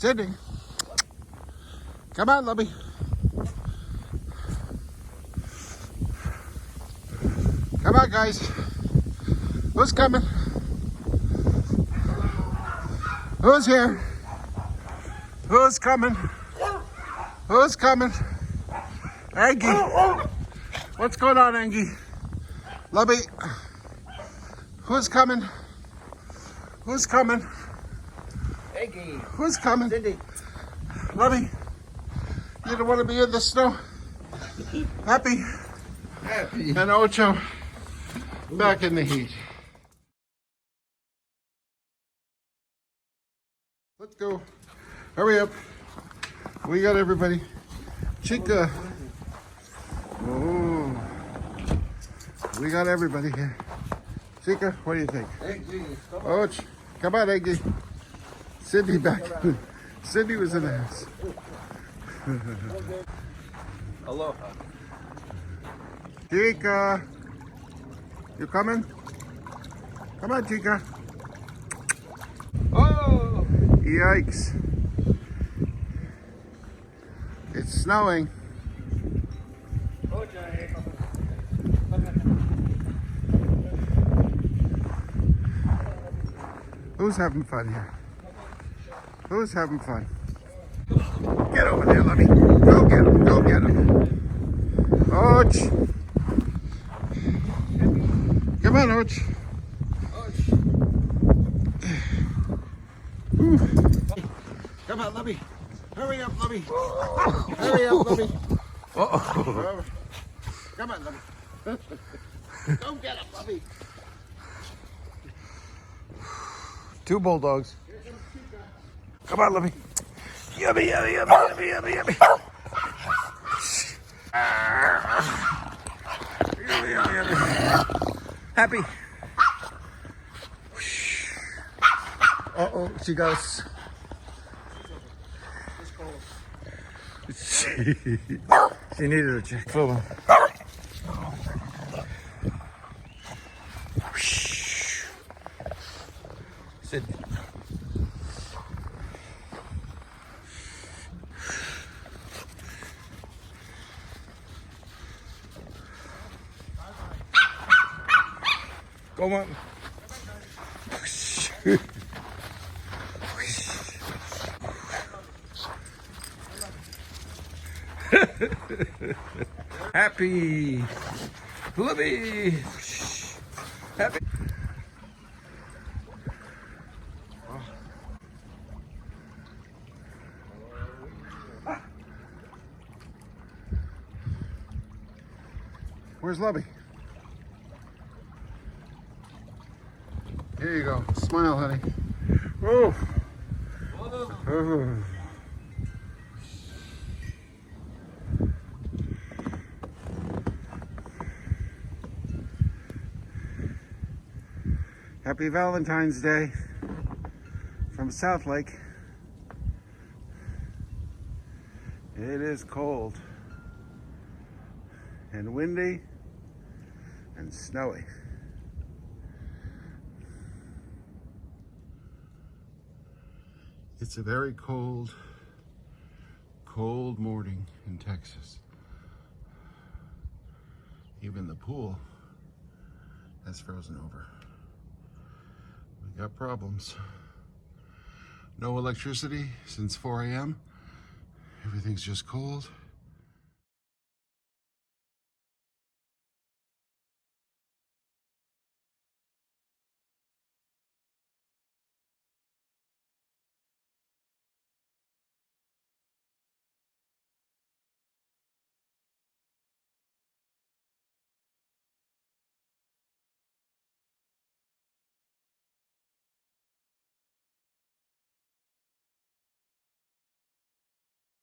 Sydney. Come on, Lubby. Come on, guys. Who's coming? Who's here? Who's coming? Who's coming? Angie. What's going on, Angie? Lubby. Who's coming? Who's coming? Angie. Who's coming? Cindy. Lubby. You don't want to be in the snow? Happy? Happy. And Ocho back in the heat. Let's go. Hurry up. We got everybody. Chica. Oh. We got everybody here. Chica, what do you think? Och. Come on, Eggy. Sydney back. Sydney was in the house. Aloha. Chica. You coming? Come on, Chica. Oh! Yikes. It's snowing. Who's having fun here? Who's having fun? Get over there, let me. Go get him. Go get him. Och. Come on, Och. Come on, Lubby. Hurry up, Lubby. Hurry up, Lubby. Uh-oh. Come on, Lubby. Go get him, Lubby. Two bulldogs. Come on, Lubby. Yummy, yummy, yummy, yummy, yummy, yummy. Yummy, yummy, yummy. Happy. Uh-oh, she goes. She needed a check. Film. Sit. Go on. Happy. Lubby. Happy. Where's Lubby? Here you go. Smile, honey. Oh. Oh. Happy Valentine's Day from South Lake. It is cold and windy and snowy. It's a very cold, cold morning in Texas. Even the pool has frozen over. We got problems. No electricity since 4 a.m. Everything's just cold.